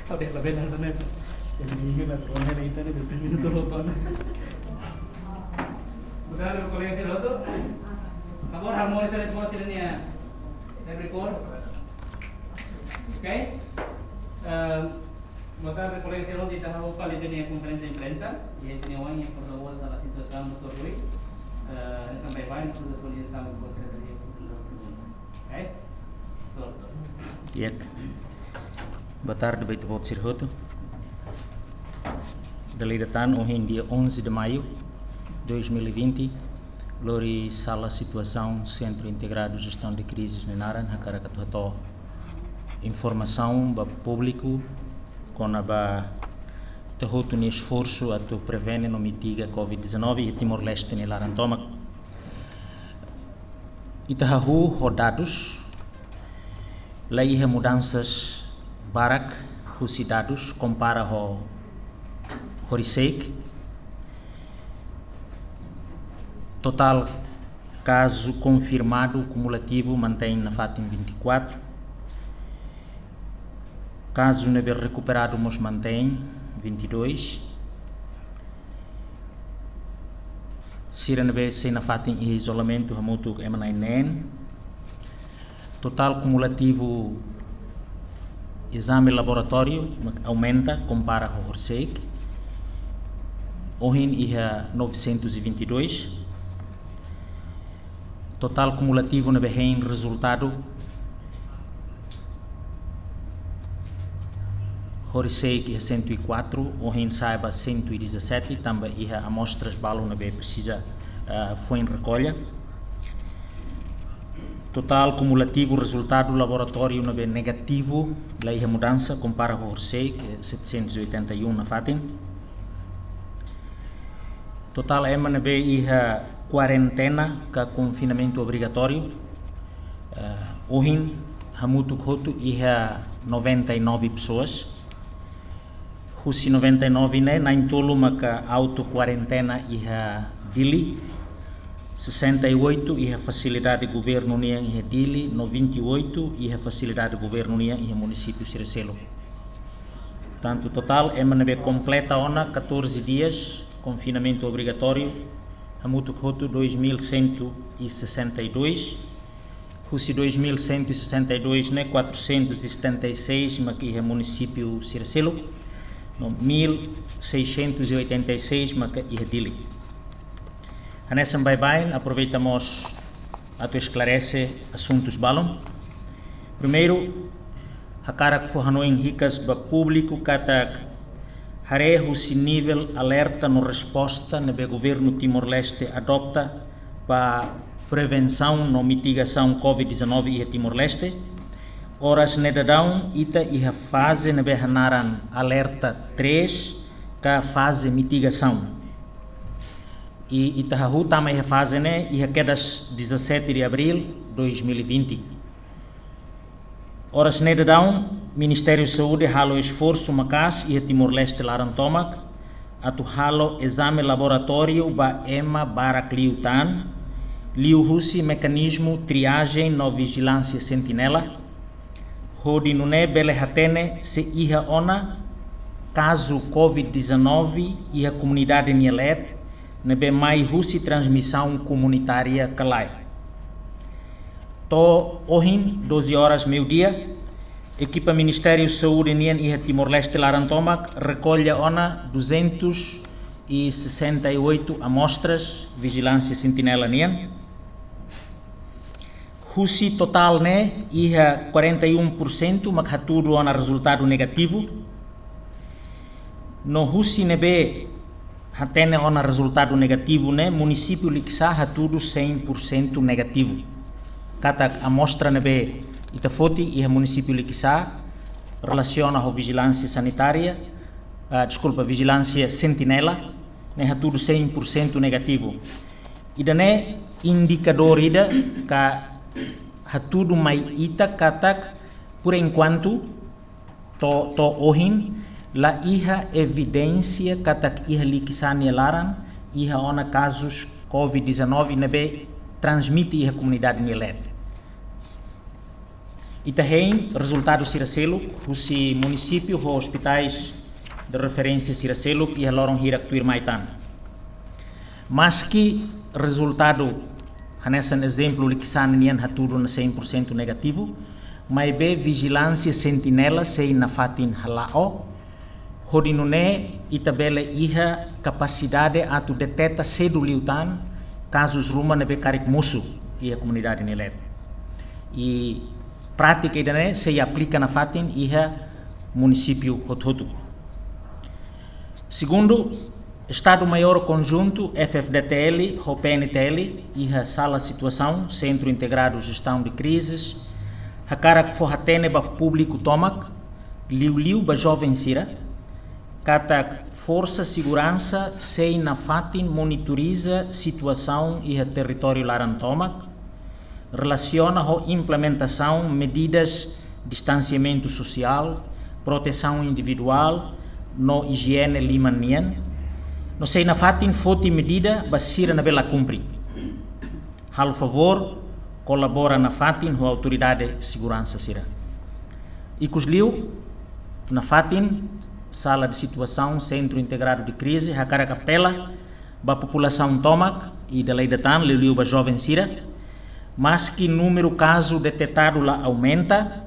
Udah lebih nasanya. Jadi ini lah drone na ita na 20 minuto loto na. Usaha dulu koleksi loto. Kabor harmonis sa atmosphere niya. Record. Okay? Botar koleksi loto ita hawo pali din conferência de imprensa. E tinham yang perlu salah situação motor lui. Sampai bain perlu tulis sama secretaria. Okay? Sorto. Yek. Boa tarde, Baito Bob Sirhoto. Delegataan hoje dia 11 de maio de 2020, Lori Sala Situação Centro Integrado Gestão de Crises Nenaran, Hakarakato informação para público com a Tahoto ni esforço a tu prevenir no mitiga Covid-19 e Timor-Leste Nelaran Tomac. Itahahu rodados, lei mudanças barak, dados compara ho Horisek, total caso confirmado cumulativo mantém na Fátim 24, caso não haver recuperado mas mantém 22, Sira não haver sem na Fátim e isolamento remoto M9, total cumulativo exame laboratório aumenta compara com Horisek. Hoje é 922. Total cumulativo na BRN resultado Horisek é 104, hoje saiba 117, também é amostras balo na B precisa foi em recolha. Total cumulativo resultado laboratório na B negativo, lá é mudança compara com Horisek 781 na Fátim. Total MNB e quarentena com confinamento obrigatório. Hoje, Hamutu Koto e 99 pessoas. Husi 99 né, na intolo maca auto quarentena e Dili. 68 e facilidade de governo nia e Dili, 98 e facilidade de governo nia e município Siricelo. Tanto total MNB completa ona 14 dias. Confinamento obrigatório, Hamutu Koto 2162, Husi 2162, né, 476, aqui é município Siricelo, 1686, aqui é Dili. Nessa bye-bye, aproveitamos a tu esclarecer assuntos balão. Primeiro, a cara que for em ricas para público, kata Hareho se nível alerta no resposta no governo Timor-Leste adopta para prevenção no mitigação Covid-19 e Timor-Leste. Horas nedadão ita e a fase no behanaran alerta 3 ka fase mitigação. E itahahu também a fase né e a quedas 17 de abril de 2020. Horas nedadão Ministério de Saúde halo esforço macas e Timor-Leste larantomac atu halo exame laboratório ba EMA barak liutan liu husi mecanismo triagem no vigilância sentinela hodi nune bele hatene se iha ona caso Covid-19 e a comunidade nielet nebe mai husi transmissão comunitária kalai to ohin 12 horas meio-dia equipa Ministério de Saúde Nian e Timor-Leste Larantomac recolhe ona 268 amostras vigilância sentinela Nian. Husi total né e 41% mas tudo ona resultado negativo. No Husi nebe hatene ona resultado negativo né município Lixa tudo 100% negativo. Kata amostra nebe Itafoti e município Liquiçá relaciona a vigilância sanitária, vigilância sentinela, né, tudo 100% negativo. E daí indicador ida que tudo mais ita katak por enquanto to ohin la iha evidência katak iha Liquiçá nielaran iha ona casos COVID-19 nebe transmite iha comunidade nielet. E também resultados Siracelo, os municípios ou hospitais de referência Siracelo e a loram hira que Maitan. Mas que resultado, nesse exemplo, que são nian haturo na 100% negativo, mas bem vigilância sentinela sei na fatin halao, hodinune e tabela iha capacidade a tu detecta cedo liutan casos ruma nebe karik musu e a comunidade nelet. E prática idane se aplica na fatin iha município Hototo. Segundo, Estado Maior Conjunto, FFDTL, ou PNTL, iha sala situação, Centro Integrado Gestão de Crises, hakara que for hatene ba público tomac, liu ba jovem sira, kata força segurança sei na fatin monitoriza situação iha território laran tomac, relaciona a implementação medidas de distanciamento social, proteção individual, no higiene limanian, no sei na fatin foti medida basira na bela cumpri. Hal favor colabora na fatin com a autoridade de segurança sira. E cusliu na fatin sala de situação Centro Integrado de Crise, hakara capela ba população tomac e da lei de tan liu ba jovem sira, mas que número caso detectado lá aumenta,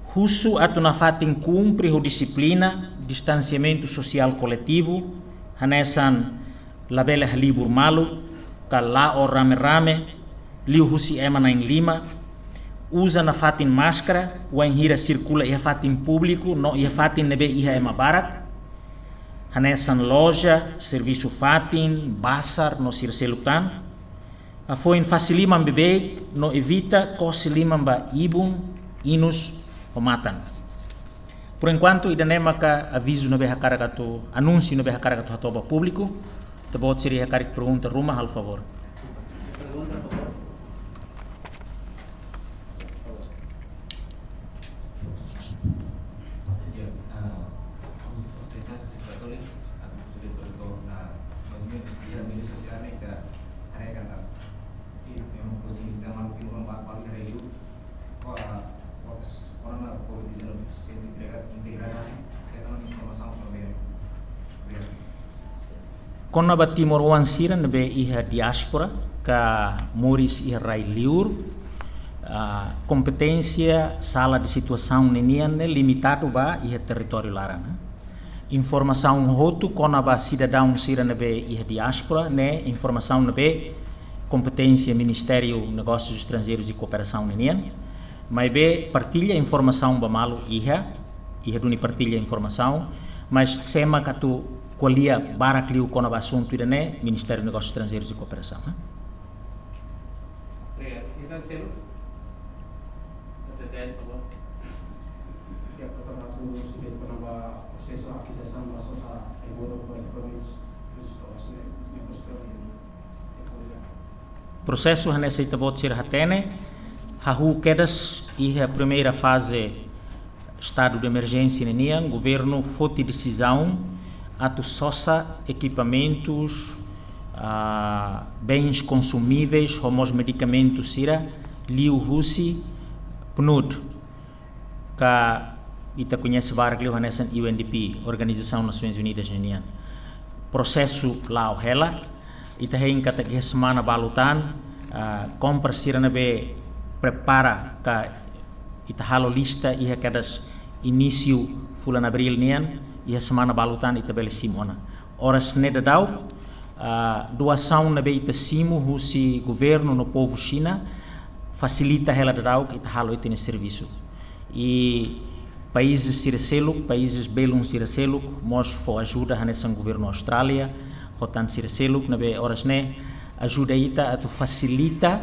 russo atu na fatin cumpre a disciplina, distanciamento social coletivo, hanesan labele halibur malu, kala o rame liu husi emana em Lima, usa na fatin máscara, o hira circula e fatin público, no e fatin nebe iha ema barak, hanesan loja, serviço fatin, basar no sirselutan, a foi em faciliman bebê, no evita cosiliman ba ibun, inus o matan. Por enquanto, idanema ka aviso na beha karagato, anúncio na beha karagato hatoba público, tabot seria karik pergunta ruma, al favor. Pergunta, por favor. Kona ba Timor Wansira nebe iha diaspora ka moris iha rai liur competência sala de situação nenian limitado ba iha território laran. Informação hotu kona ba cidadão sira nebe iha diaspora ne informação nebe competência Ministério Negócios Estrangeiros e Cooperação nenian. Mas be partilha informação ba malu iha duni partilha informação, mas sema katu qualia barakliu kona ba assunto idane Ministério dos Negócios Estrangeiros e Cooperação. Obrigado. E Cancelo? Até por favor. Ya pertama tu sudah pernah proses akisasi masuk ke Euro provinsi terus processo nessa itabot ser hatene hahu kedas e a primeira fase estado de emergência nenian governo foti decisão atu sossa equipamentos bens consumíveis homos medicamentos sira liu husi PNUD ka ita conhece vargliu nessa UNDP Organização Nações Unidas nenian processo lá o hela ita hein kata que semana balutan compra sira nabe prepara ka ita halo lista e kedas início fulan abril nian e semana balutan ita bele simona horas neda dau doação nabe ita simu husi governo no povo China facilita ela dau ita halo ita ne serviço e países Siracelo países belum Siracelo mos fo ajuda nessa governo Austrália rotan Siracelo nabe horas ne ajuda ita a facilita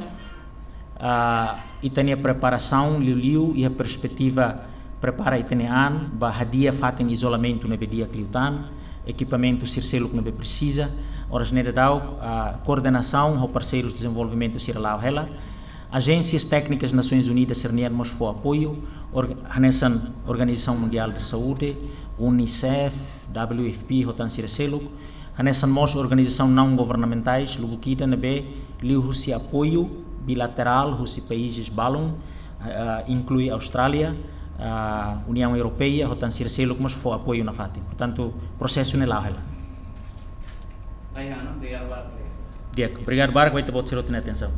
itania preparação liu e a perspectiva prepara itanean ba hadia fatin isolamento na bedia cliutan equipamento Siracelo que nabe precisa horas ne dau coordenação com parceiros de desenvolvimento Siralao hela agências técnicas Nações Unidas sernian mos fo apoio nessa Organização Mundial de Saúde UNICEF WFP rotan Siracelo nessa mos organização não governamentais lubukida nabe liu husi apoio bilateral husi países balum inclui a Austrália, a União Europeia, o tan selo como for apoio na FATI. Portanto, processo não é lá. Aí, Ana, obrigado, Barco. Obrigado, Barco, vai ter botado atenção.